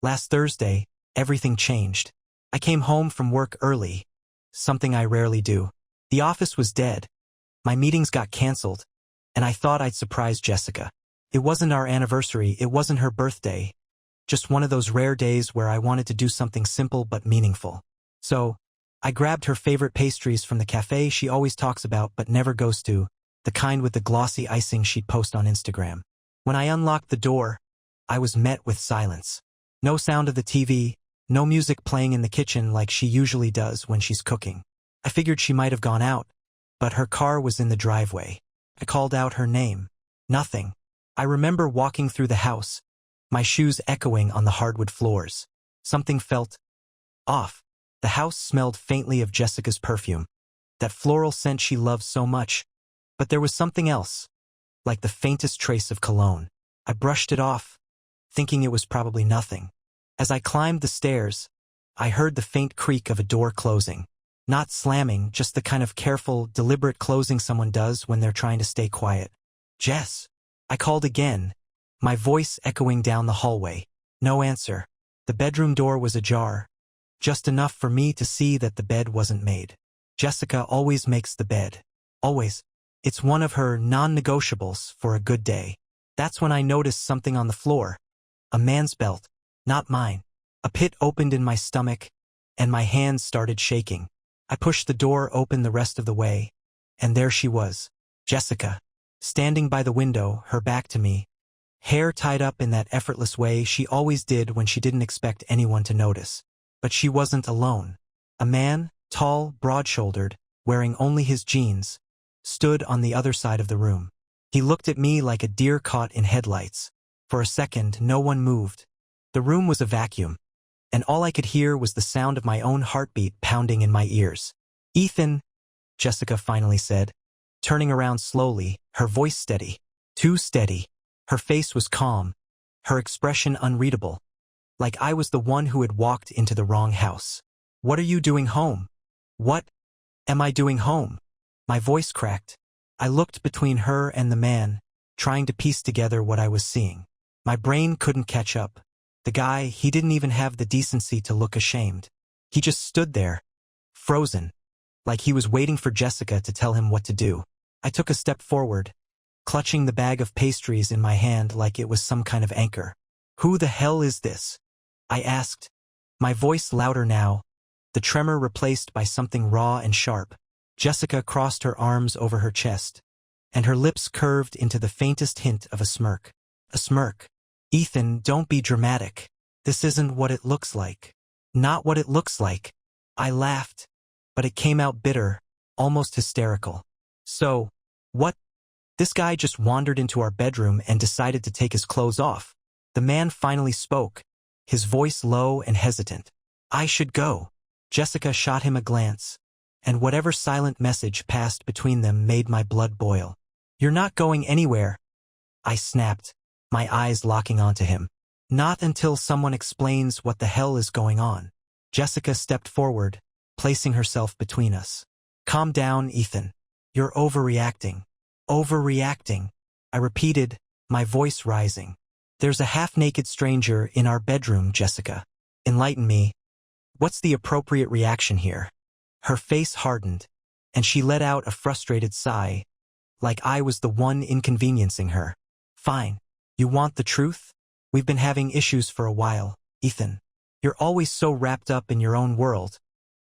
Last Thursday, everything changed. I came home from work early, something I rarely do. The office was dead. My meetings got canceled, and I thought I'd surprise Jessica. It wasn't our anniversary, it wasn't her birthday. Just one of those rare days where I wanted to do something simple but meaningful. So, I grabbed her favorite pastries from the cafe she always talks about but never goes to, the kind with the glossy icing she'd post on Instagram. When I unlocked the door, I was met with silence. No sound of the TV, no music playing in the kitchen like she usually does when she's cooking. I figured she might have gone out, but her car was in the driveway. I called out her name. Nothing. I remember walking through the house, my shoes echoing on the hardwood floors. Something felt off. The house smelled faintly of Jessica's perfume, that floral scent she loved so much. But there was something else, like the faintest trace of cologne. I brushed it off, thinking it was probably nothing. As I climbed the stairs, I heard the faint creak of a door closing. Not slamming, just the kind of careful, deliberate closing someone does when they're trying to stay quiet. Jess. I called again, my voice echoing down the hallway. No answer. The bedroom door was ajar, just enough for me to see that the bed wasn't made. Jessica always makes the bed. Always. It's one of her non-negotiables for a good day. That's when I noticed something on the floor. A man's belt. Not mine. A pit opened in my stomach, and my hands started shaking. I pushed the door open the rest of the way, and there she was. Jessica. Standing by the window, her back to me. Hair tied up in that effortless way she always did when she didn't expect anyone to notice. But she wasn't alone. A man, tall, broad-shouldered, wearing only his jeans, stood on the other side of the room. He looked at me like a deer caught in headlights. For a second, no one moved. The room was a vacuum, and all I could hear was the sound of my own heartbeat pounding in my ears. "Ethan," Jessica finally said, turning around slowly, her voice steady. Too steady. Her face was calm, her expression unreadable, like I was the one who had walked into the wrong house. "What are you doing home?" "What am I doing home?" My voice cracked. I looked between her and the man, trying to piece together what I was seeing. My brain couldn't catch up. The guy, he didn't even have the decency to look ashamed. He just stood there, frozen, like he was waiting for Jessica to tell him what to do. I took a step forward, clutching the bag of pastries in my hand like it was some kind of anchor. "Who the hell is this?" I asked, my voice louder now, the tremor replaced by something raw and sharp. Jessica crossed her arms over her chest, and her lips curved into the faintest hint of a smirk. A smirk. "Ethan, don't be dramatic. This isn't what it looks like." "Not what it looks like." I laughed, but it came out bitter, almost hysterical. "So, what?" This guy just wandered into our bedroom and decided to take his clothes off. The man finally spoke, his voice low and hesitant. "I should go." Jessica shot him a glance, and whatever silent message passed between them made my blood boil. "You're not going anywhere," I snapped, my eyes locking onto him. "Not until someone explains what the hell is going on." Jessica stepped forward, placing herself between us. "Calm down, Ethan. You're overreacting." "Overreacting," I repeated, my voice rising. "There's a half-naked stranger in our bedroom, Jessica. Enlighten me. What's the appropriate reaction here?" Her face hardened, and she let out a frustrated sigh, like I was the one inconveniencing her. "Fine. You want the truth? We've been having issues for a while, Ethan. You're always so wrapped up in your own world.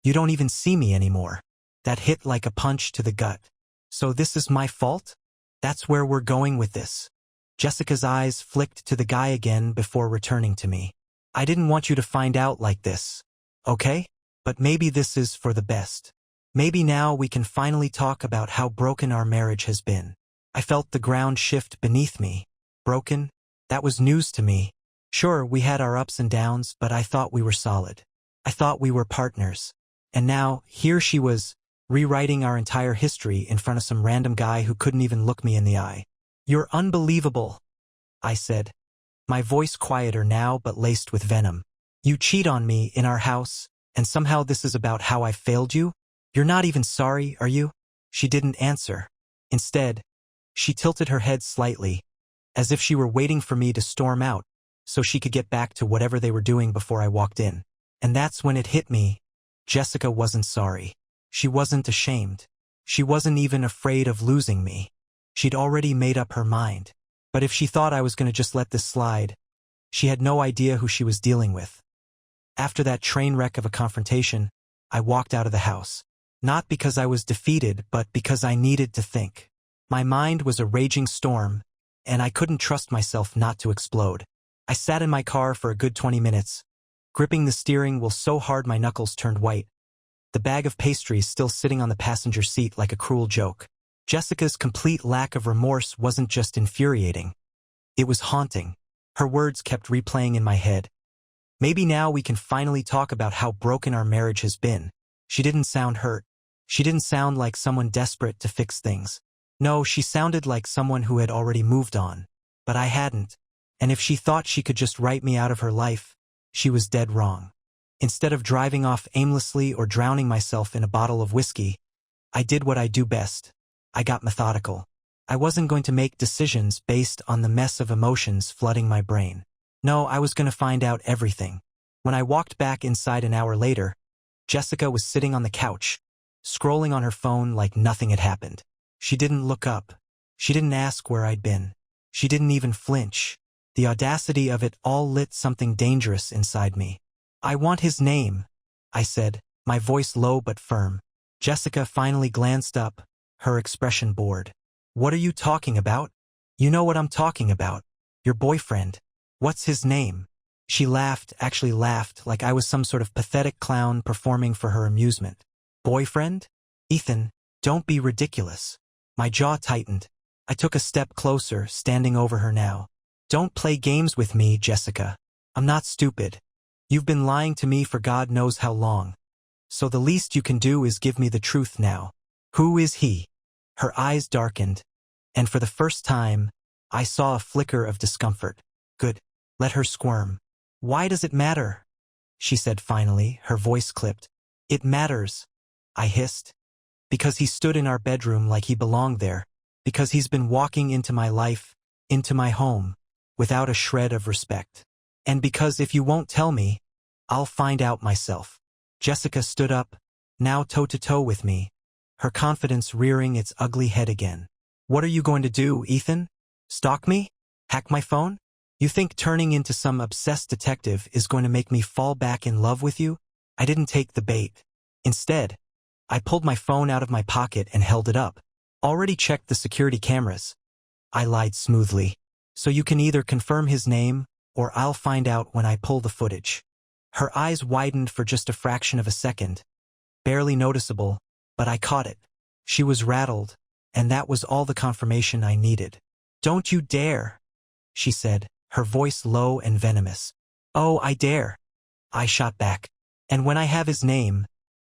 You don't even see me anymore." That hit like a punch to the gut. "So this is my fault? That's where we're going with this?" Jessica's eyes flicked to the guy again before returning to me. "I didn't want you to find out like this. Okay? But maybe this is for the best. Maybe now we can finally talk about how broken our marriage has been." I felt the ground shift beneath me. Broken? That was news to me. Sure, we had our ups and downs, but I thought we were solid. I thought we were partners. And now, here she was, rewriting our entire history in front of some random guy who couldn't even look me in the eye. "You're unbelievable," I said, my voice quieter now but laced with venom. "You cheat on me in our house, and somehow this is about how I failed you? You're not even sorry, are you?" She didn't answer. Instead, she tilted her head slightly, as if she were waiting for me to storm out. so she could get back to whatever they were doing before I walked in. And that's when it hit me. Jessica wasn't sorry. She wasn't ashamed. She wasn't even afraid of losing me. She'd already made up her mind. But if she thought I was going to just let this slide, she had no idea who she was dealing with. After that train wreck of a confrontation, I walked out of the house. Not because I was defeated, but because I needed to think. My mind was a raging storm, and I couldn't trust myself not to explode. I sat in my car for a good 20 minutes, gripping the steering wheel so hard my knuckles turned white. The bag of pastries still sitting on the passenger seat like a cruel joke. Jessica's complete lack of remorse wasn't just infuriating. It was haunting. Her words kept replaying in my head. Maybe now we can finally talk about how broken our marriage has been. She didn't sound hurt. She didn't sound like someone desperate to fix things. No, she sounded like someone who had already moved on. But I hadn't. And if she thought she could just write me out of her life, she was dead wrong. Instead of driving off aimlessly or drowning myself in a bottle of whiskey, I did what I do best. I got methodical. I wasn't going to make decisions based on the mess of emotions flooding my brain. No, I was going to find out everything. When I walked back inside an hour later, Jessica was sitting on the couch, scrolling on her phone like nothing had happened. She didn't look up. She didn't ask where I'd been. She didn't even flinch. The audacity of it all lit something dangerous inside me. "I want his name," I said, my voice low but firm. Jessica finally glanced up, her expression bored. "What are you talking about?" "You know what I'm talking about. Your boyfriend. What's his name?" She laughed, actually laughed, like I was some sort of pathetic clown performing for her amusement. "Boyfriend? Ethan, don't be ridiculous." My jaw tightened. I took a step closer, standing over her now. "Don't play games with me, Jessica. I'm not stupid. You've been lying to me for God knows how long. So the least you can do is give me the truth now. Who is he?" Her eyes darkened, and for the first time, I saw a flicker of discomfort. "Good. Let her squirm." "Why does it matter?" she said finally, her voice clipped. "It matters," I hissed. "Because he stood in our bedroom like he belonged there. Because he's been walking into my life, into my home, without a shred of respect. And because if you won't tell me, I'll find out myself." Jessica stood up, now toe-to-toe with me, her confidence rearing its ugly head again. "What are you going to do, Ethan? Stalk me? Hack my phone? You think turning into some obsessed detective is going to make me fall back in love with you?" I didn't take the bait. Instead, I pulled my phone out of my pocket and held it up. "Already checked the security cameras," I lied smoothly. "So you can either confirm his name, or I'll find out when I pull the footage." Her eyes widened for just a fraction of a second. Barely noticeable, but I caught it. She was rattled, and that was all the confirmation I needed. "Don't you dare," she said, her voice low and venomous. "Oh, I dare," I shot back. "And when I have his name,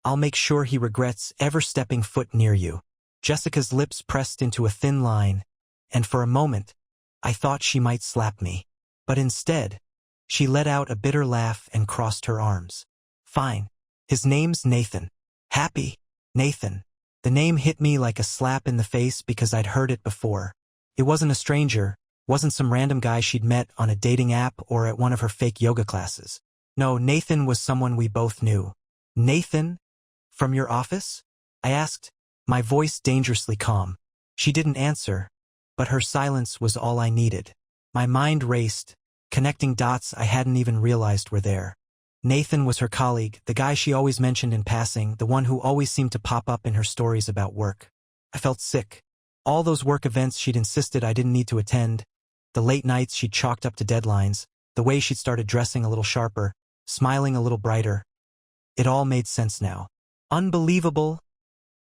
I'll make sure he regrets ever stepping foot near you." Jessica's lips pressed into a thin line, and for a moment, I thought she might slap me. But instead, she let out a bitter laugh and crossed her arms. "Fine. His name's Nathan. Happy, Nathan." The name hit me like a slap in the face because I'd heard it before. It wasn't a stranger, wasn't some random guy she'd met on a dating app or at one of her fake yoga classes. No, Nathan was someone we both knew. "Nathan? From your office?" I asked, my voice dangerously calm. She didn't answer, but her silence was all I needed. My mind raced, connecting dots I hadn't even realized were there. Nathan was her colleague, the guy she always mentioned in passing, the one who always seemed to pop up in her stories about work. I felt sick. All those work events she'd insisted I didn't need to attend, the late nights she'd chalked up to deadlines, the way she'd started dressing a little sharper, smiling a little brighter. It all made sense now. "Unbelievable,"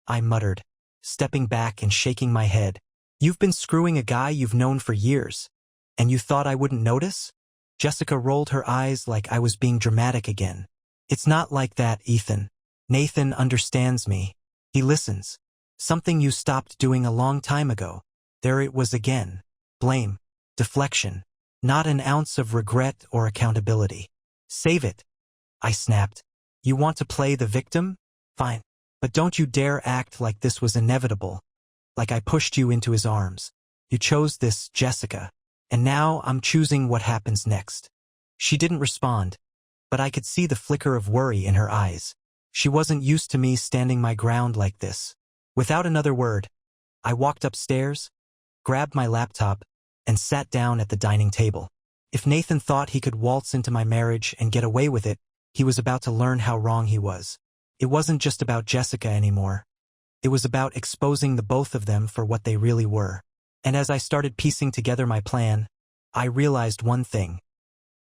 I muttered, stepping back and shaking my head. "You've been screwing a guy you've known for years, and you thought I wouldn't notice?" Jessica rolled her eyes like I was being dramatic again. "It's not like that, Ethan. Nathan understands me. He listens. Something you stopped doing a long time ago." There it was again. Blame. Deflection. Not an ounce of regret or accountability. "Save it," I snapped. "You want to play the victim? Fine. But don't you dare act like this was inevitable. Like I pushed you into his arms. You chose this, Jessica. And now I'm choosing what happens next." She didn't respond, but I could see the flicker of worry in her eyes. She wasn't used to me standing my ground like this. Without another word, I walked upstairs, grabbed my laptop, and sat down at the dining table. If Nathan thought he could waltz into my marriage and get away with it, he was about to learn how wrong he was. It wasn't just about Jessica anymore. It was about exposing the both of them for what they really were. And as I started piecing together my plan, I realized one thing.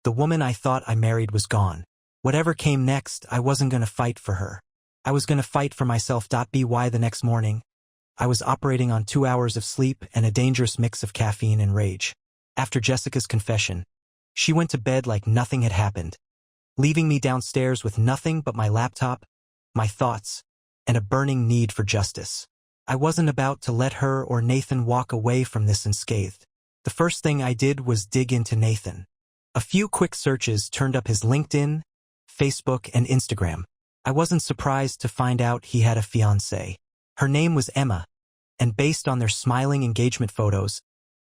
The woman I thought I married was gone. Whatever came next, I wasn't going to fight for her. I was going to fight for myself. By the next morning, I was operating on 2 hours of sleep and a dangerous mix of caffeine and rage. After Jessica's confession, she went to bed like nothing had happened, leaving me downstairs with nothing but my laptop, my thoughts, and a burning need for justice. I wasn't about to let her or Nathan walk away from this unscathed. The first thing I did was dig into Nathan. A few quick searches turned up his LinkedIn, Facebook, and Instagram. I wasn't surprised to find out he had a fiancée. Her name was Emma, and based on their smiling engagement photos,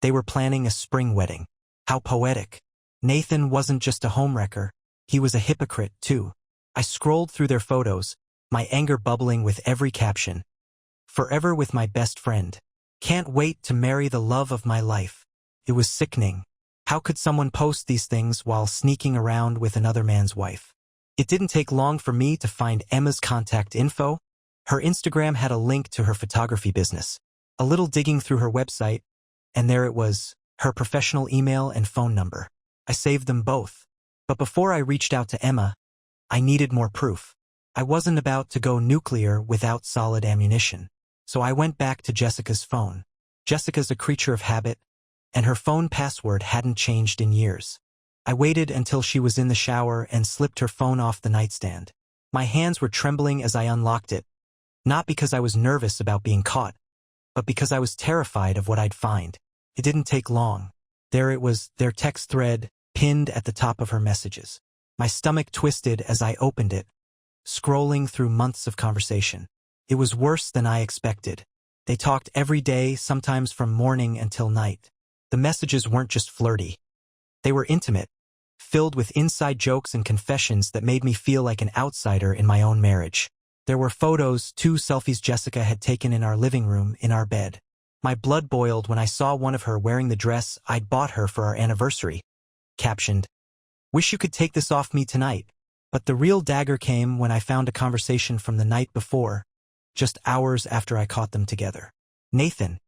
they were planning a spring wedding. How poetic. Nathan wasn't just a homewrecker, he was a hypocrite too. I scrolled through their photos, my anger bubbling with every caption. Forever with my best friend. Can't wait to marry the love of my life. It was sickening. How could someone post these things while sneaking around with another man's wife? It didn't take long for me to find Emma's contact info. Her Instagram had a link to her photography business. A little digging through her website, and there it was, her professional email and phone number. I saved them both. But before I reached out to Emma, I needed more proof. I wasn't about to go nuclear without solid ammunition. So I went back to Jessica's phone. Jessica's a creature of habit, and her phone password hadn't changed in years. I waited until she was in the shower and slipped her phone off the nightstand. My hands were trembling as I unlocked it, not because I was nervous about being caught, but because I was terrified of what I'd find. It didn't take long. There it was, their text thread, pinned at the top of her messages. My stomach twisted as I opened it, scrolling through months of conversation. It was worse than I expected. They talked every day, sometimes from morning until night. The messages weren't just flirty. They were intimate, filled with inside jokes and confessions that made me feel like an outsider in my own marriage. There were photos, 2 selfies Jessica had taken in our living room, in our bed. My blood boiled when I saw one of her wearing the dress I'd bought her for our anniversary. Captioned, "Wish you could take this off me tonight." But the real dagger came when I found a conversation from the night before, just hours after I caught them together. "Nathan,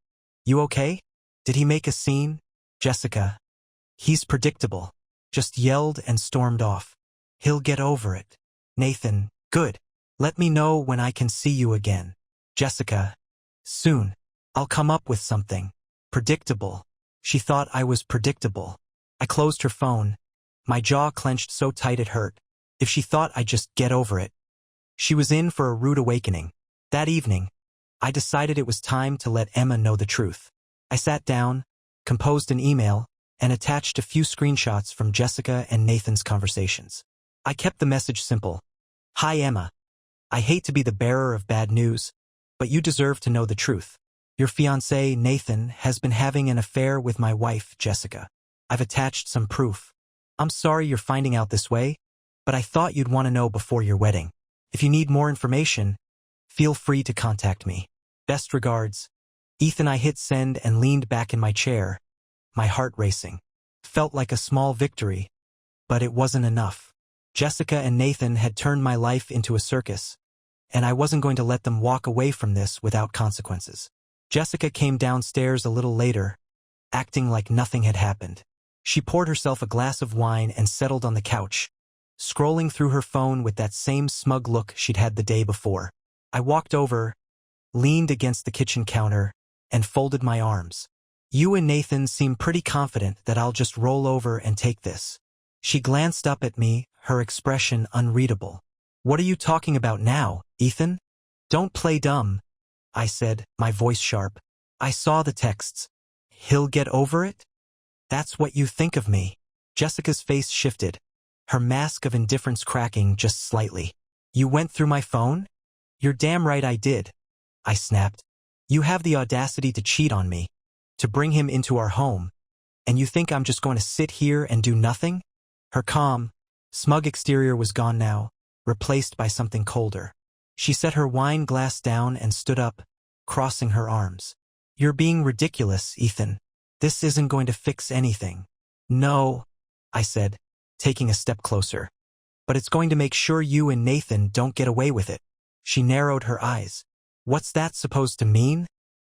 you okay? Did he make a scene?" "Jessica, he's predictable," just yelled and stormed off. "He'll get over it." "Nathan, good. Let me know when I can see you again." "Jessica, soon. I'll come up with something." Predictable. She thought I was predictable. I closed her phone. My jaw clenched so tight it hurt. If she thought I'd just get over it. She was in for a rude awakening. That evening, I decided it was time to let Emma know the truth. I sat down, composed an email, and attached a few screenshots from Jessica and Nathan's conversations. I kept the message simple. "Hi Emma. I hate to be the bearer of bad news, but you deserve to know the truth. Your fiancé, Nathan, has been having an affair with my wife, Jessica. I've attached some proof. I'm sorry you're finding out this way, but I thought you'd want to know before your wedding. If you need more information, feel free to contact me. Best regards." Ethan. I hit send and leaned back in my chair, my heart racing. Felt like a small victory, but it wasn't enough. Jessica and Nathan had turned my life into a circus, and I wasn't going to let them walk away from this without consequences. Jessica came downstairs a little later, acting like nothing had happened. She poured herself a glass of wine and settled on the couch, scrolling through her phone with that same smug look she'd had the day before. I walked over, leaned against the kitchen counter, and folded my arms. "You and Nathan seem pretty confident that I'll just roll over and take this." She glanced up at me, her expression unreadable. "What are you talking about now, Ethan? Don't play dumb," I said, my voice sharp. "I saw the texts. He'll get over it? That's what you think of me." Jessica's face shifted, her mask of indifference cracking just slightly. "You went through my phone?" "You're damn right I did," I snapped. "You have the audacity to cheat on me, to bring him into our home, and you think I'm just going to sit here and do nothing? Her calm, smug exterior was gone now, replaced by something colder. She set her wine glass down and stood up, crossing her arms. "You're being ridiculous, Ethan. This isn't going to fix anything." "No," I said, taking a step closer. "But it's going to make sure you and Nathan don't get away with it." She narrowed her eyes. "What's that supposed to mean?"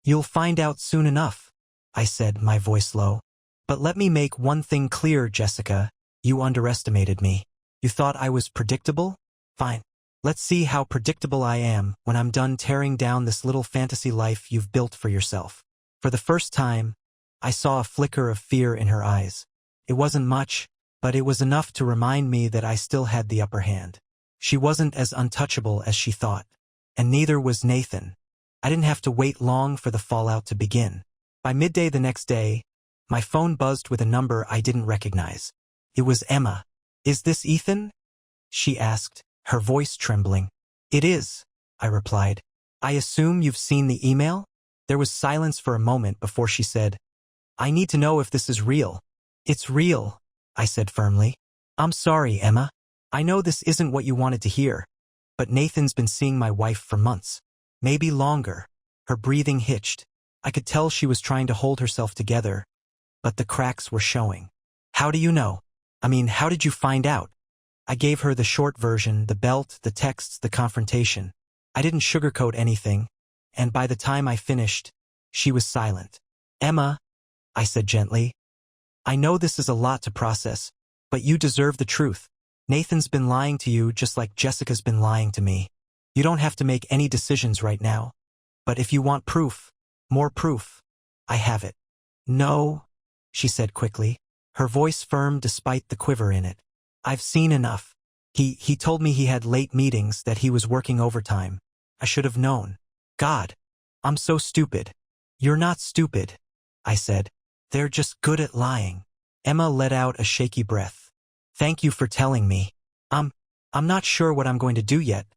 "You'll find out soon enough," I said, my voice low. "But let me make one thing clear, Jessica. You underestimated me. You thought I was predictable? Fine. Let's see how predictable I am when I'm done tearing down this little fantasy life you've built for yourself." For the first time, I saw a flicker of fear in her eyes. It wasn't much, but it was enough to remind me that I still had the upper hand. She wasn't as untouchable as she thought, and neither was Nathan. I didn't have to wait long for the fallout to begin. By midday the next day, my phone buzzed with a number I didn't recognize. It was Emma. "Is this Ethan?" she asked, her voice trembling. "It is," I replied. "I assume you've seen the email?" There was silence for a moment before she said, "I need to know if this is real." "It's real," I said firmly. "I'm sorry, Emma. I know this isn't what you wanted to hear, but Nathan's been seeing my wife for months. Maybe longer." Her breathing hitched. I could tell she was trying to hold herself together, but the cracks were showing. "How do you know? How did you find out?" I gave her the short version, the belt, the texts, the confrontation. I didn't sugarcoat anything, and by the time I finished, she was silent. "Emma," I said gently, "I know this is a lot to process, but you deserve the truth. Nathan's been lying to you just like Jessica's been lying to me. You don't have to make any decisions right now. But if you want proof, more proof, I have it." "No," she said quickly, her voice firm despite the quiver in it. "I've seen enough. He told me he had late meetings, that he was working overtime. I should have known. God, I'm so stupid." "You're not stupid," I said. "They're just good at lying." Emma let out a shaky breath. "Thank you for telling me. I'm not sure what I'm going to do yet,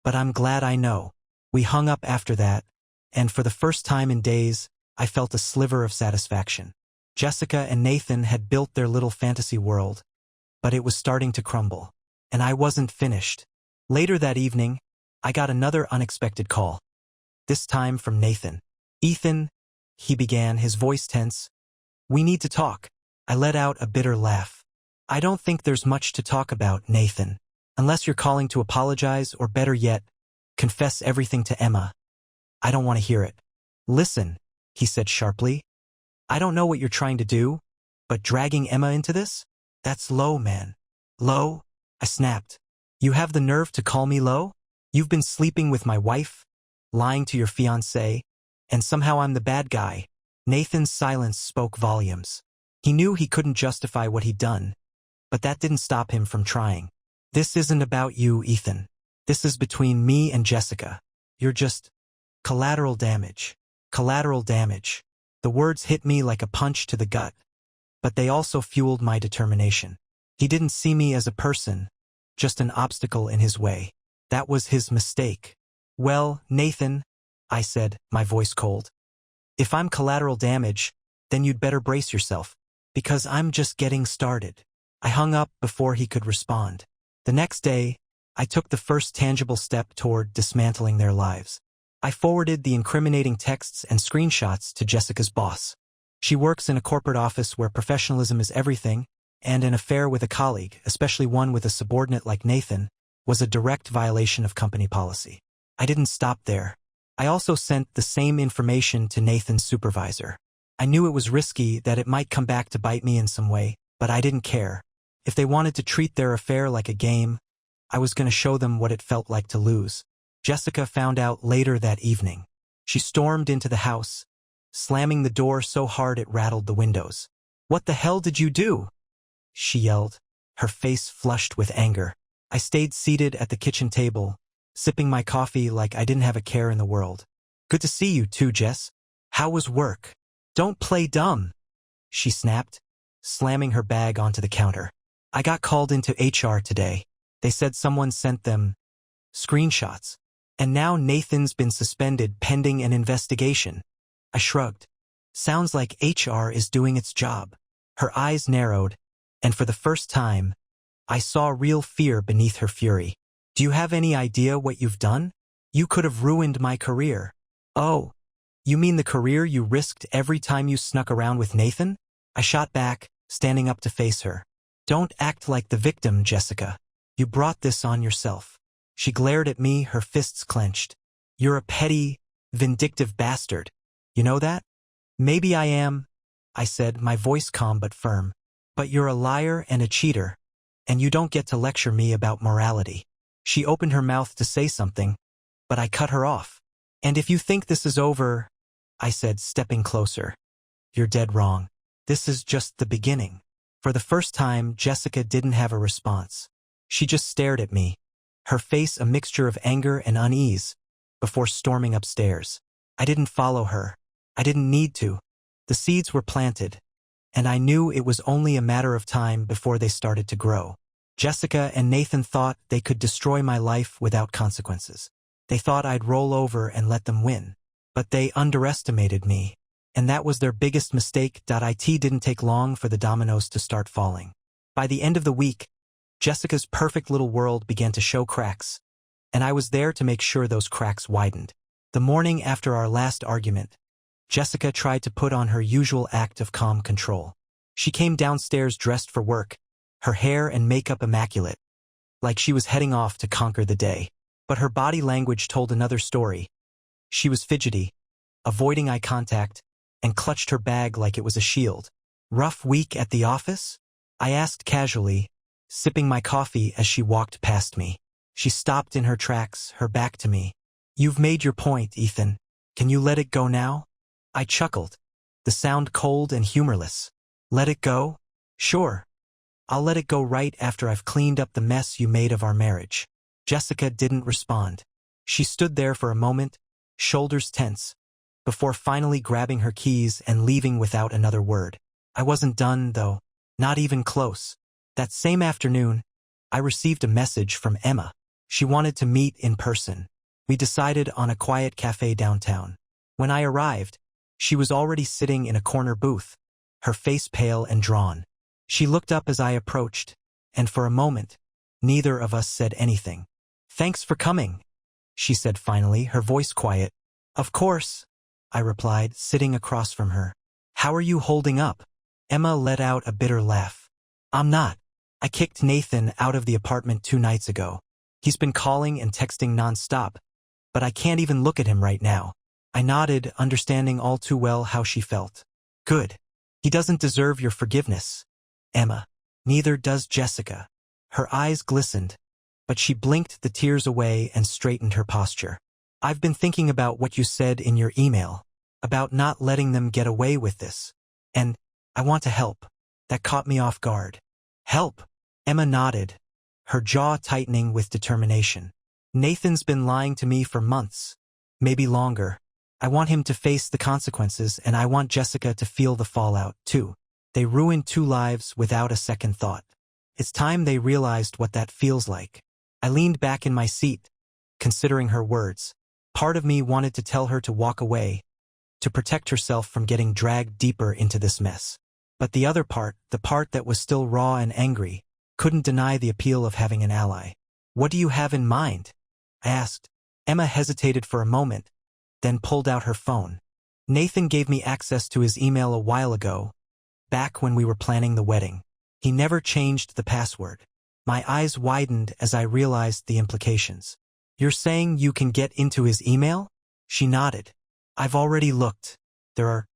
but I'm glad I know." We hung up after that, and for the first time in days, I felt a sliver of satisfaction. Jessica and Nathan had built their little fantasy world, but it was starting to crumble, and I wasn't finished. Later that evening, I got another unexpected call. This time from Nathan. "Ethan," he began, his voice tense. "We need to talk." I let out a bitter laugh. "I don't think there's much to talk about, Nathan. Unless you're calling to apologize, or better yet, confess everything to Emma. I don't want to hear it." "Listen," he said sharply. "I don't know what you're trying to do, but dragging Emma into this? That's low, man." "Low?" I snapped. "You have the nerve to call me low? You've been sleeping with my wife, lying to your fiancé, and somehow I'm the bad guy." Nathan's silence spoke volumes. He knew he couldn't justify what he'd done, but that didn't stop him from trying. "This isn't about you, Ethan. This is between me and Jessica. You're just collateral damage." Collateral damage. The words hit me like a punch to the gut, but they also fueled my determination. He didn't see me as a person, just an obstacle in his way. That was his mistake. "Well, Nathan," I said, my voice cold, "if I'm collateral damage, then you'd better brace yourself, because I'm just getting started." I hung up before he could respond. The next day, I took the first tangible step toward dismantling their lives. I forwarded the incriminating texts and screenshots to Jessica's boss. She works in a corporate office where professionalism is everything, and an affair with a colleague, especially one with a subordinate like Nathan, was a direct violation of company policy. I didn't stop there. I also sent the same information to Nathan's supervisor. I knew it was risky, that it might come back to bite me in some way, but I didn't care. If they wanted to treat their affair like a game, I was going to show them what it felt like to lose. Jessica found out later that evening. She stormed into the house, slamming the door so hard it rattled the windows. "What the hell did you do?" she yelled, her face flushed with anger. I stayed seated at the kitchen table, sipping my coffee like I didn't have a care in the world. "Good to see you too, Jess. How was work?" "Don't play dumb," she snapped, slamming her bag onto the counter. "I got called into HR today. They said someone sent them screenshots. And now Nathan's been suspended pending an investigation." I shrugged. "Sounds like HR is doing its job." Her eyes narrowed, and for the first time, I saw real fear beneath her fury. Do you have any idea what you've done? You could have ruined my career. Oh, you mean the career you risked every time you snuck around with Nathan? I shot back, standing up to face her. Don't act like the victim, Jessica. You brought this on yourself. She glared at me, her fists clenched. You're a petty, vindictive bastard. You know that? Maybe I am, I said, my voice calm but firm. But you're a liar and a cheater, and you don't get to lecture me about morality. She opened her mouth to say something, but I cut her off. And if you think this is over, I said, stepping closer, you're dead wrong. This is just the beginning. For the first time, Jessica didn't have a response. She just stared at me, her face a mixture of anger and unease, before storming upstairs. I didn't follow her. I didn't need to. The seeds were planted, and I knew it was only a matter of time before they started to grow. Jessica and Nathan thought they could destroy my life without consequences. They thought I'd roll over and let them win. But they underestimated me, and that was their biggest mistake. It didn't take long for the dominoes to start falling. By the end of the week, Jessica's perfect little world began to show cracks, and I was there to make sure those cracks widened. The morning after our last argument, Jessica tried to put on her usual act of calm control. She came downstairs dressed for work, her hair and makeup immaculate, like she was heading off to conquer the day. But her body language told another story. She was fidgety, avoiding eye contact, and clutched her bag like it was a shield. Rough week at the office? I asked casually, sipping my coffee as she walked past me. She stopped in her tracks, her back to me. You've made your point, Ethan. Can you let it go now? I chuckled, the sound cold and humorless. Let it go? Sure. I'll let it go right after I've cleaned up the mess you made of our marriage. Jessica didn't respond. She stood there for a moment, shoulders tense, before finally grabbing her keys and leaving without another word. I wasn't done, though, not even close. That same afternoon, I received a message from Emma. She wanted to meet in person. We decided on a quiet cafe downtown. When I arrived, she was already sitting in a corner booth, her face pale and drawn. She looked up as I approached, and for a moment, neither of us said anything. Thanks for coming, she said finally, her voice quiet. Of course, I replied, sitting across from her. How are you holding up? Emma let out a bitter laugh. I'm not. I kicked Nathan out of the apartment 2 nights ago. He's been calling and texting nonstop, but I can't even look at him right now. I nodded, understanding all too well how she felt. Good. He doesn't deserve your forgiveness, Emma. Neither does Jessica. Her eyes glistened, but she blinked the tears away and straightened her posture. I've been thinking about what you said in your email, about not letting them get away with this. And I want to help. That caught me off guard. Help? Emma nodded, her jaw tightening with determination. Nathan's been lying to me for months, maybe longer. I want him to face the consequences, and I want Jessica to feel the fallout, too. They ruined 2 lives without a second thought. It's time they realized what that feels like. I leaned back in my seat, considering her words. Part of me wanted to tell her to walk away, to protect herself from getting dragged deeper into this mess. But the other part, the part that was still raw and angry, couldn't deny the appeal of having an ally. What do you have in mind? I asked. Emma hesitated for a moment, then pulled out her phone. Nathan gave me access to his email a while ago, back when we were planning the wedding. He never changed the password. My eyes widened as I realized the implications. You're saying you can get into his email? She nodded. I've already looked. There are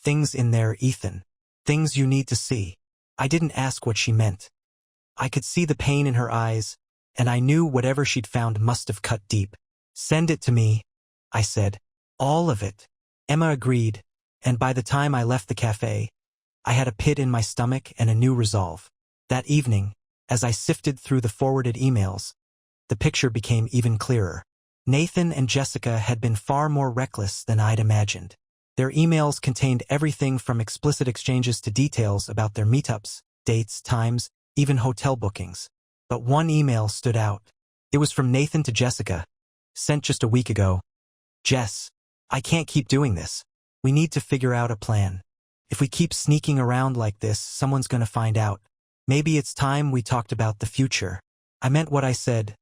things in there, Ethan. Things you need to see. I didn't ask what she meant. I could see the pain in her eyes, and I knew whatever she'd found must have cut deep. Send it to me, I said. All of it. Emma agreed, and by the time I left the cafe, I had a pit in my stomach and a new resolve. That evening, as I sifted through the forwarded emails, the picture became even clearer. Nathan and Jessica had been far more reckless than I'd imagined. Their emails contained everything from explicit exchanges to details about their meetups, dates, times, even hotel bookings. But one email stood out. It was from Nathan to Jessica, sent just a week ago. Jess, I can't keep doing this. We need to figure out a plan. If we keep sneaking around like this, someone's gonna find out. Maybe it's time we talked about the future. I meant what I said.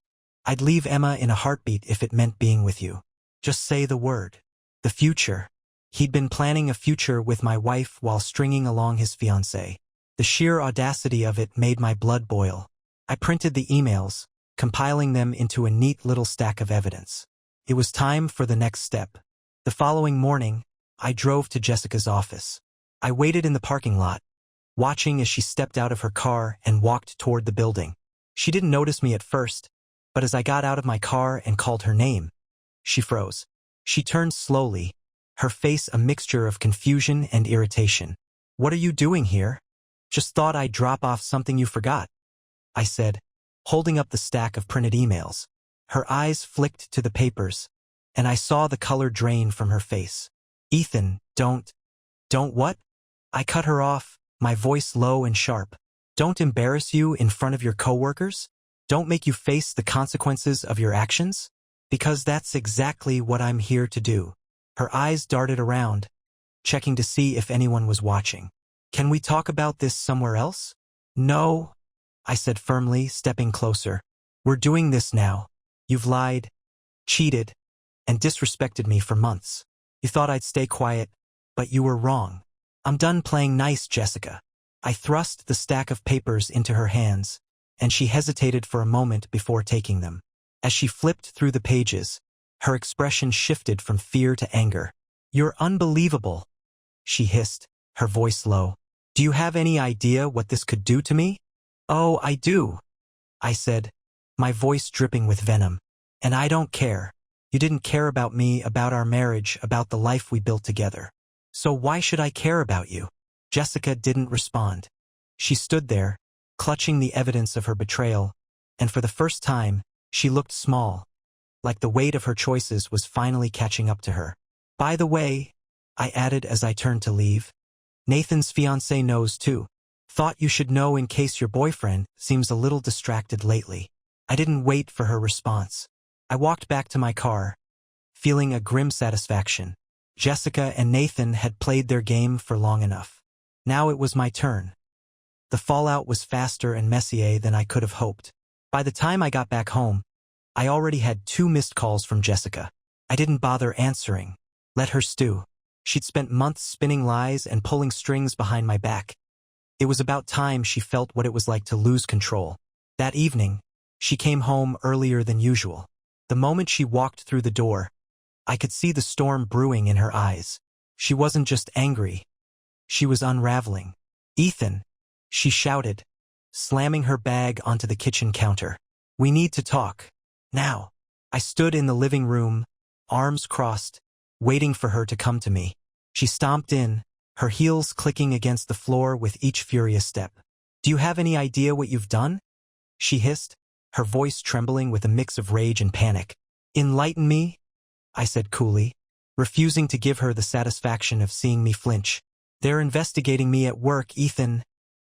I'd leave Emma in a heartbeat if it meant being with you. Just say the word. The future. He'd been planning a future with my wife while stringing along his fiancée. The sheer audacity of it made my blood boil. I printed the emails, compiling them into a neat little stack of evidence. It was time for the next step. The following morning, I drove to Jessica's office. I waited in the parking lot, watching as she stepped out of her car and walked toward the building. She didn't notice me at first, but as I got out of my car and called her name, she froze. She turned slowly, her face a mixture of confusion and irritation. "What are you doing here?" "Just thought I'd drop off something you forgot," I said, holding up the stack of printed emails. Her eyes flicked to the papers, and I saw the color drain from her face. "Ethan, don't what?" I cut her off, my voice low and sharp. "Don't embarrass you in front of your coworkers? Don't make you face the consequences of your actions? Because that's exactly what I'm here to do." Her eyes darted around, checking to see if anyone was watching. "Can we talk about this somewhere else?" "No," I said firmly, stepping closer. "We're doing this now. You've lied, cheated, and disrespected me for months. You thought I'd stay quiet, but you were wrong. I'm done playing nice, Jessica." I thrust the stack of papers into her hands, and she hesitated for a moment before taking them. As she flipped through the pages, her expression shifted from fear to anger. "You're unbelievable," she hissed, her voice low. "Do you have any idea what this could do to me?" "Oh, I do," I said, my voice dripping with venom. "And I don't care. You didn't care about me, about our marriage, about the life we built together. So why should I care about you?" Jessica didn't respond. She stood there, clutching the evidence of her betrayal, and for the first time, she looked small, like the weight of her choices was finally catching up to her. "By the way," I added as I turned to leave, "Nathan's fiancée knows too. Thought you should know in case your boyfriend seems a little distracted lately." I didn't wait for her response. I walked back to my car, feeling a grim satisfaction. Jessica and Nathan had played their game for long enough. Now it was my turn. The fallout was faster and messier than I could have hoped. By the time I got back home, I already had 2 missed calls from Jessica. I didn't bother answering. Let her stew. She'd spent months spinning lies and pulling strings behind my back. It was about time she felt what it was like to lose control. That evening, she came home earlier than usual. The moment she walked through the door, I could see the storm brewing in her eyes. She wasn't just angry. She was unraveling. "Ethan," she shouted, slamming her bag onto the kitchen counter. "We need to talk. Now." I stood in the living room, arms crossed, waiting for her to come to me. She stomped in, her heels clicking against the floor with each furious step. "Do you have any idea what you've done?" she hissed, her voice trembling with a mix of rage and panic. "Enlighten me," I said coolly, refusing to give her the satisfaction of seeing me flinch. "They're investigating me at work, Ethan,"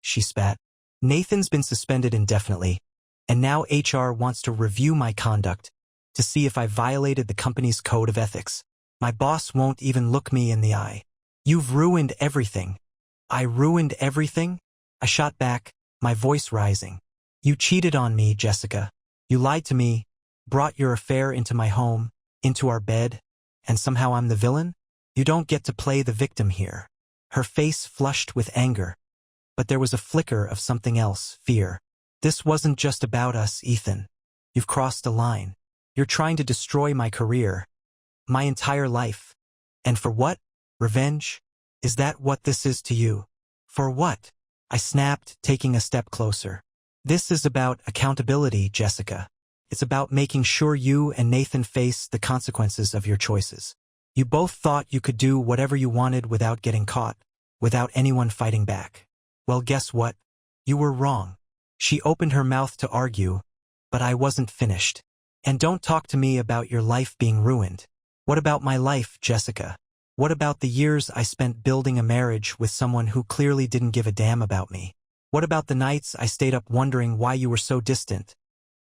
she spat. "Nathan's been suspended indefinitely, and now HR wants to review my conduct to see if I violated the company's code of ethics. My boss won't even look me in the eye. You've ruined everything." "I ruined everything?" I shot back, my voice rising. "You cheated on me, Jessica. You lied to me, brought your affair into my home, into our bed, and somehow I'm the villain? You don't get to play the victim here." Her face flushed with anger, but there was a flicker of something else, fear. "This wasn't just about us, Ethan. You've crossed a line. You're trying to destroy my career, my entire life. And for what? Revenge? Is that what this is to you?" "For what?" I snapped, taking a step closer. "This is about accountability, Jessica. It's about making sure you and Nathan face the consequences of your choices. You both thought you could do whatever you wanted without getting caught, without anyone fighting back. Well, guess what? You were wrong." She opened her mouth to argue, but I wasn't finished. "And don't talk to me about your life being ruined. What about my life, Jessica? What about the years I spent building a marriage with someone who clearly didn't give a damn about me? What about the nights I stayed up wondering why you were so distant,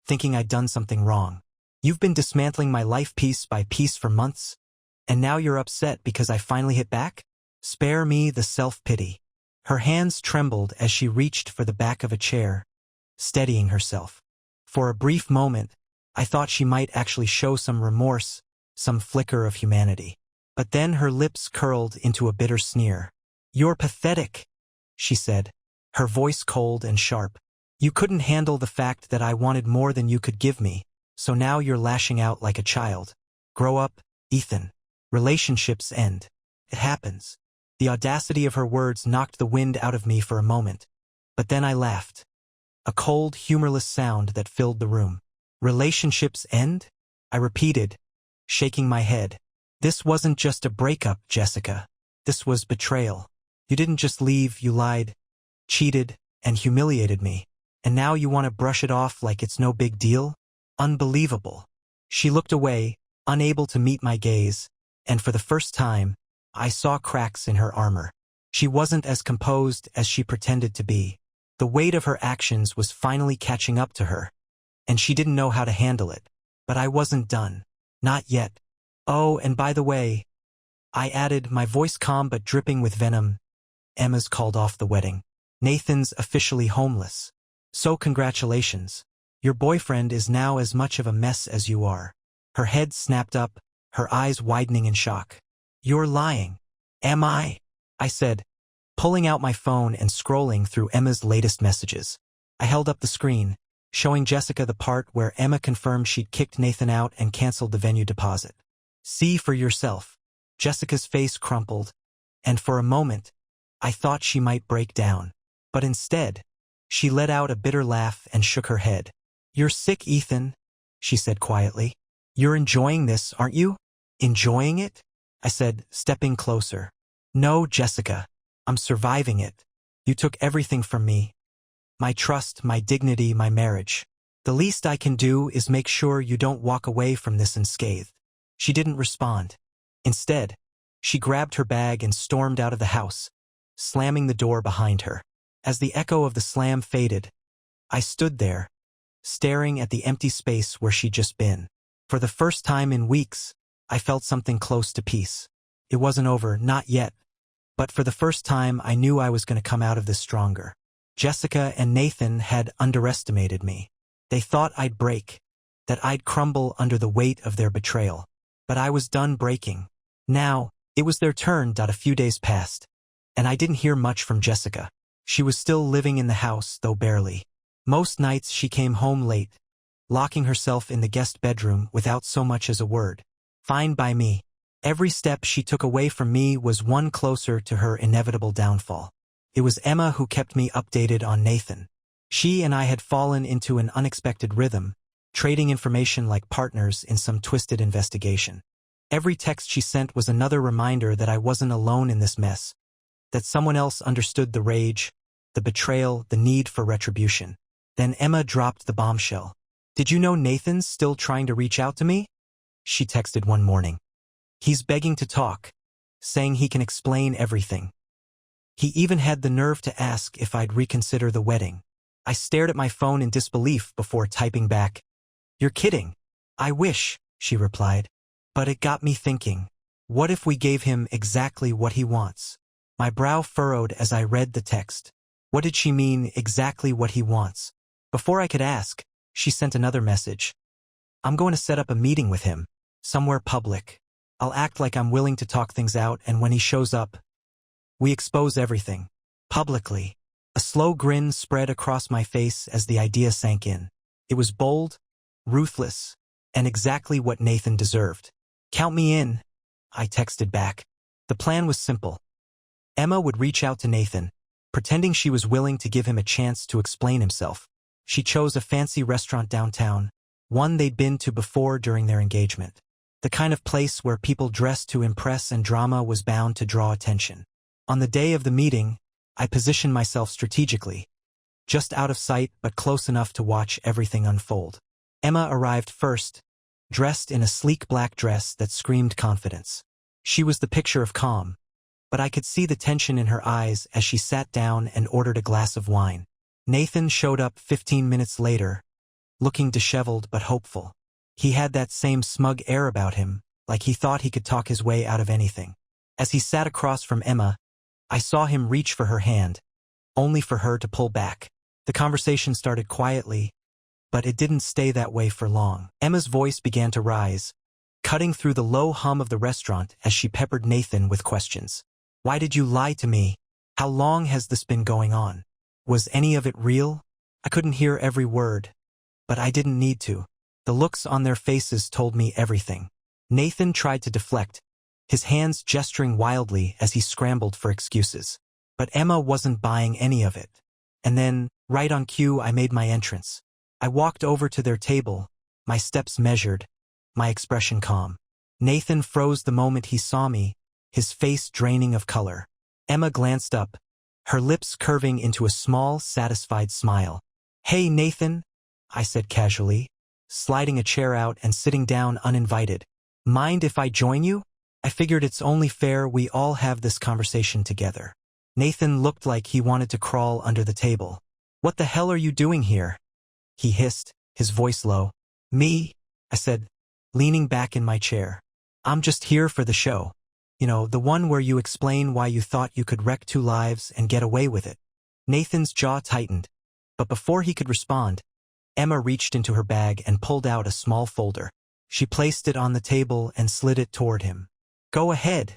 thinking I'd done something wrong? You've been dismantling my life piece by piece for months, and now you're upset because I finally hit back? Spare me the self-pity." Her hands trembled as she reached for the back of a chair, steadying herself. For a brief moment, I thought she might actually show some remorse, some flicker of humanity. But then her lips curled into a bitter sneer. "You're pathetic," she said, her voice cold and sharp. "You couldn't handle the fact that I wanted more than you could give me, so now you're lashing out like a child. Grow up, Ethan. Relationships end. It happens." The audacity of her words knocked the wind out of me for a moment. But then I laughed. A cold, humorless sound that filled the room. "Relationships end?" I repeated, shaking my head. "This wasn't just a breakup, Jessica. This was betrayal. You didn't just leave, you lied, cheated, and humiliated me. And now you want to brush it off like it's no big deal? Unbelievable." She looked away, unable to meet my gaze, and for the first time, I saw cracks in her armor. She wasn't as composed as she pretended to be. The weight of her actions was finally catching up to her, and she didn't know how to handle it. But I wasn't done. Not yet. "Oh, and by the way," I added, my voice calm but dripping with venom, "Emma's called off the wedding. Nathan's officially homeless. So congratulations. Your boyfriend is now as much of a mess as you are." Her head snapped up, her eyes widening in shock. "You're lying." "Am I?" I said, pulling out my phone and scrolling through Emma's latest messages. I held up the screen, showing Jessica the part where Emma confirmed she'd kicked Nathan out and canceled the venue deposit. "See for yourself." Jessica's face crumpled, and for a moment, I thought she might break down. But instead, she let out a bitter laugh and shook her head. "You're sick, Ethan," she said quietly. "You're enjoying this, aren't you?" "Enjoying it?" I said, stepping closer. "No, Jessica. I'm surviving it. You took everything from me. My trust, my dignity, my marriage. The least I can do is make sure you don't walk away from this unscathed." She didn't respond. Instead, she grabbed her bag and stormed out of the house, slamming the door behind her. As the echo of the slam faded, I stood there, staring at the empty space where she'd just been. For the first time in weeks, I felt something close to peace. It wasn't over, not yet. But for the first time, I knew I was going to come out of this stronger. Jessica and Nathan had underestimated me. They thought I'd break, that I'd crumble under the weight of their betrayal. But I was done breaking. Now, it was their turn. A few days passed, and I didn't hear much from Jessica. She was still living in the house, though barely. Most nights she came home late, locking herself in the guest bedroom without so much as a word. Fine by me. Every step she took away from me was one closer to her inevitable downfall. It was Emma who kept me updated on Nathan. She and I had fallen into an unexpected rhythm, trading information like partners in some twisted investigation. Every text she sent was another reminder that I wasn't alone in this mess, that someone else understood the rage, the betrayal, the need for retribution. Then Emma dropped the bombshell. "Did you know Nathan's still trying to reach out to me?" She texted one morning. "He's begging to talk, saying he can explain everything. He even had the nerve to ask if I'd reconsider the wedding." I stared at my phone in disbelief before typing back, "You're kidding." "I wish," she replied. But it got me thinking, what if we gave him exactly what he wants? My brow furrowed as I read the text. What did she mean, exactly what he wants? Before I could ask, she sent another message. "I'm going to set up a meeting with him, somewhere public. I'll act like I'm willing to talk things out, and when he shows up, we expose everything. Publicly." A slow grin spread across my face as the idea sank in. It was bold, ruthless, and exactly what Nathan deserved. "Count me in," I texted back. The plan was simple. Emma would reach out to Nathan, pretending she was willing to give him a chance to explain himself. She chose a fancy restaurant downtown, one they'd been to before during their engagement. The kind of place where people dressed to impress and drama was bound to draw attention. On the day of the meeting, I positioned myself strategically, just out of sight but close enough to watch everything unfold. Emma arrived first, dressed in a sleek black dress that screamed confidence. She was the picture of calm, but I could see the tension in her eyes as she sat down and ordered a glass of wine. Nathan showed up 15 minutes later, looking disheveled but hopeful. He had that same smug air about him, like he thought he could talk his way out of anything. As he sat across from Emma, I saw him reach for her hand, only for her to pull back. The conversation started quietly, but it didn't stay that way for long. Emma's voice began to rise, cutting through the low hum of the restaurant as she peppered Nathan with questions. Why did you lie to me? How long has this been going on? Was any of it real? I couldn't hear every word, but I didn't need to. The looks on their faces told me everything. Nathan tried to deflect, his hands gesturing wildly as he scrambled for excuses. But Emma wasn't buying any of it. And then, right on cue, I made my entrance. I walked over to their table, my steps measured, my expression calm. Nathan froze the moment he saw me, his face draining of color. Emma glanced up, her lips curving into a small, satisfied smile. Hey, Nathan, I said casually, sliding a chair out and sitting down uninvited. Mind if I join you? I figured it's only fair we all have this conversation together. Nathan looked like he wanted to crawl under the table. What the hell are you doing here? He hissed, his voice low. Me? I said, leaning back in my chair. I'm just here for the show. You know, the one where you explain why you thought you could wreck 2 lives and get away with it. Nathan's jaw tightened, but before he could respond, Emma reached into her bag and pulled out a small folder. She placed it on the table and slid it toward him. Go ahead,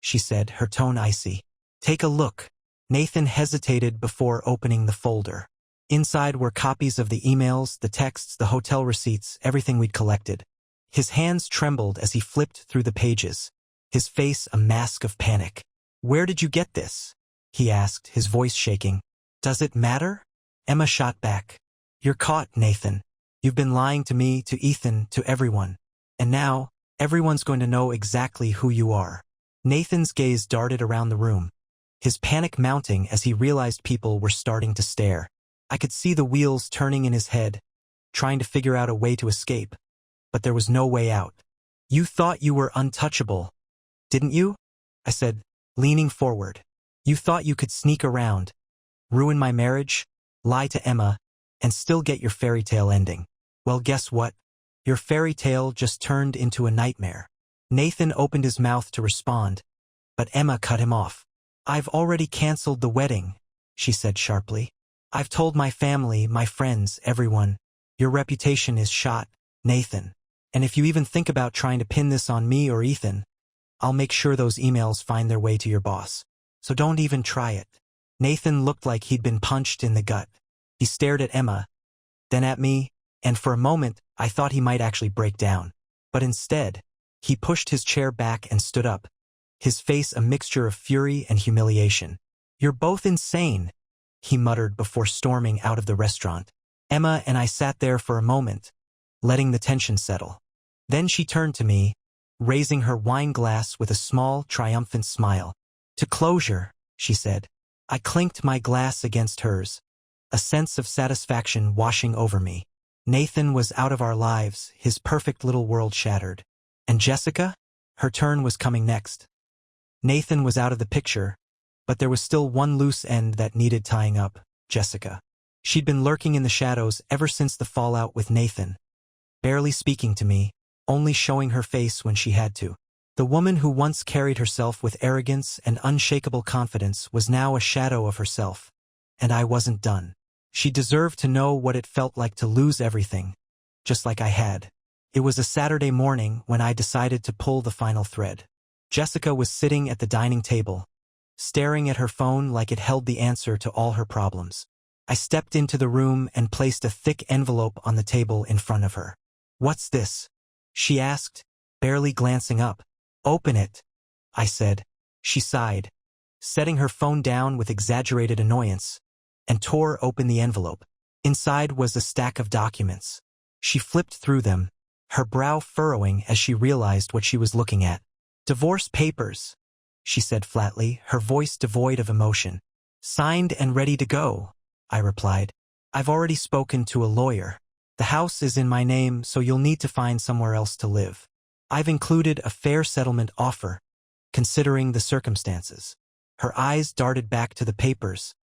she said, her tone icy. Take a look. Nathan hesitated before opening the folder. Inside were copies of the emails, the texts, the hotel receipts, everything we'd collected. His hands trembled as he flipped through the pages, his face a mask of panic. Where did you get this? He asked, his voice shaking. Does it matter? Emma shot back. You're caught, Nathan. You've been lying to me, to Ethan, to everyone. And now, everyone's going to know exactly who you are. Nathan's gaze darted around the room, his panic mounting as he realized people were starting to stare. I could see the wheels turning in his head, trying to figure out a way to escape. But there was no way out. You thought you were untouchable, didn't you? I said, leaning forward. You thought you could sneak around, ruin my marriage, lie to Emma, and still get your fairy tale ending. Well, guess what? Your fairy tale just turned into a nightmare. Nathan opened his mouth to respond, but Emma cut him off. I've already canceled the wedding, she said sharply. I've told my family, my friends, everyone. Your reputation is shot, Nathan. And if you even think about trying to pin this on me or Ethan, I'll make sure those emails find their way to your boss. So don't even try it. Nathan looked like he'd been punched in the gut. He stared at Emma, then at me, and for a moment, I thought he might actually break down. But instead, he pushed his chair back and stood up, his face a mixture of fury and humiliation. You're both insane, he muttered before storming out of the restaurant. Emma and I sat there for a moment, letting the tension settle. Then she turned to me, raising her wine glass with a small, triumphant smile. To closure, she said. I clinked my glass against hers, a sense of satisfaction washing over me. Nathan was out of our lives, his perfect little world shattered. And Jessica? Her turn was coming next. Nathan was out of the picture, but there was still one loose end that needed tying up, Jessica. She'd been lurking in the shadows ever since the fallout with Nathan, barely speaking to me, only showing her face when she had to. The woman who once carried herself with arrogance and unshakable confidence was now a shadow of herself, and I wasn't done. She deserved to know what it felt like to lose everything, just like I had. It was a Saturday morning when I decided to pull the final thread. Jessica was sitting at the dining table, staring at her phone like it held the answer to all her problems. I stepped into the room and placed a thick envelope on the table in front of her. What's this? She asked, barely glancing up. Open it, I said. She sighed, setting her phone down with exaggerated annoyance, and tore open the envelope. Inside was a stack of documents. She flipped through them, her brow furrowing as she realized what she was looking at. Divorce papers, she said flatly, her voice devoid of emotion. Signed and ready to go, I replied. I've already spoken to a lawyer. The house is in my name, so you'll need to find somewhere else to live. I've included a fair settlement offer, considering the circumstances. Her eyes darted back to the papers,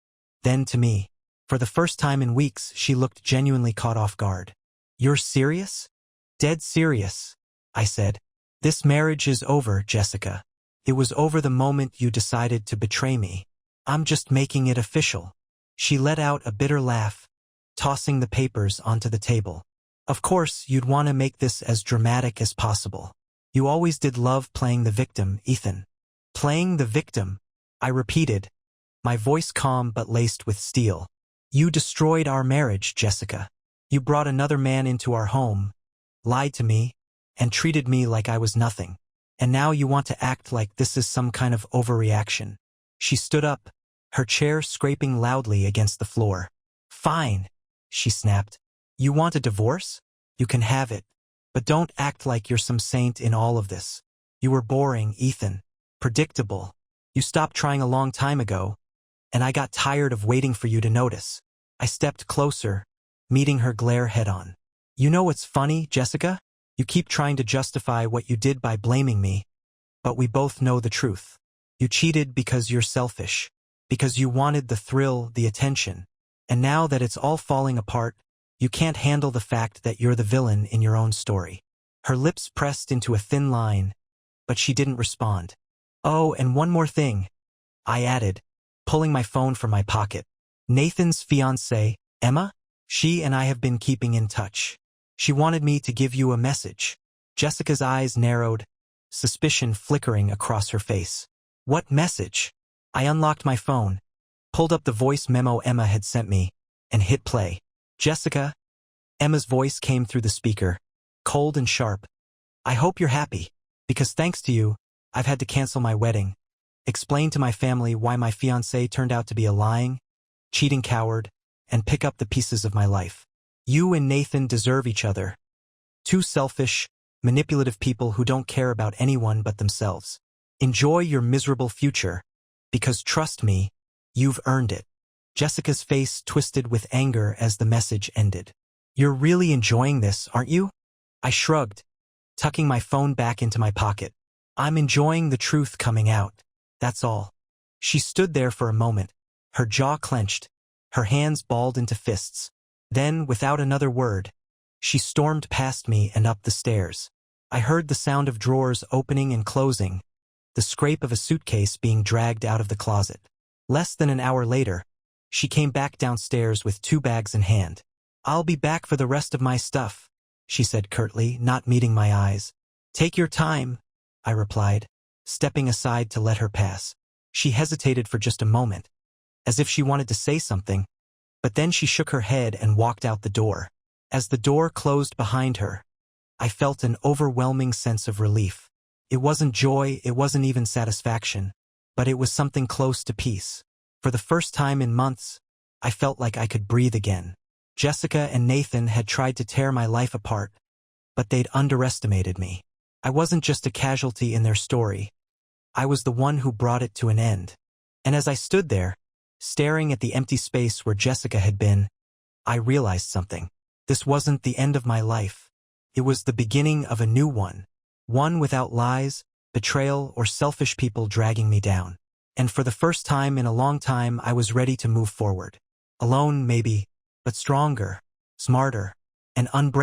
then to me. For the first time in weeks, she looked genuinely caught off guard. You're serious? Dead serious, I said. This marriage is over, Jessica. It was over the moment you decided to betray me. I'm just making it official. She let out a bitter laugh, tossing the papers onto the table. Of course, you'd want to make this as dramatic as possible. You always did love playing the victim, Ethan. Playing the victim, I repeated, my voice calm but laced with steel. You destroyed our marriage, Jessica. You brought another man into our home, lied to me, and treated me like I was nothing. And now you want to act like this is some kind of overreaction. She stood up, her chair scraping loudly against the floor. Fine, she snapped. You want a divorce? You can have it. But don't act like you're some saint in all of this. You were boring, Ethan. Predictable. You stopped trying a long time ago, and I got tired of waiting for you to notice. I stepped closer, meeting her glare head-on. You know what's funny, Jessica? You keep trying to justify what you did by blaming me, but we both know the truth. You cheated because you're selfish, because you wanted the thrill, the attention. And now that it's all falling apart, you can't handle the fact that you're the villain in your own story. Her lips pressed into a thin line, but she didn't respond. Oh, and one more thing, I added, pulling my phone from my pocket. Nathan's fiancée, Emma? She and I have been keeping in touch. She wanted me to give you a message. Jessica's eyes narrowed, suspicion flickering across her face. What message? I unlocked my phone, pulled up the voice memo Emma had sent me, and hit play. Jessica, Emma's voice came through the speaker, cold and sharp. I hope you're happy, because thanks to you, I've had to cancel my wedding, explain to my family why my fiancé turned out to be a lying, cheating coward, and pick up the pieces of my life. You and Nathan deserve each other. Two selfish, manipulative people who don't care about anyone but themselves. Enjoy your miserable future, because trust me, you've earned it. Jessica's face twisted with anger as the message ended. You're really enjoying this, aren't you? I shrugged, tucking my phone back into my pocket. I'm enjoying the truth coming out, that's all. She stood there for a moment, her jaw clenched, her hands balled into fists. Then, without another word, she stormed past me and up the stairs. I heard the sound of drawers opening and closing, the scrape of a suitcase being dragged out of the closet. Less than an hour later, she came back downstairs with 2 bags in hand. I'll be back for the rest of my stuff, she said curtly, not meeting my eyes. Take your time, I replied, stepping aside to let her pass. She hesitated for just a moment, as if she wanted to say something, but then she shook her head and walked out the door. As the door closed behind her, I felt an overwhelming sense of relief. It wasn't joy, it wasn't even satisfaction, but it was something close to peace. For the first time in months, I felt like I could breathe again. Jessica and Nathan had tried to tear my life apart, but they'd underestimated me. I wasn't just a casualty in their story. I was the one who brought it to an end. And as I stood there, staring at the empty space where Jessica had been, I realized something. This wasn't the end of my life. It was the beginning of a new one. One without lies, betrayal, or selfish people dragging me down. And for the first time in a long time, I was ready to move forward. Alone, maybe, but stronger, smarter, and unbreakable.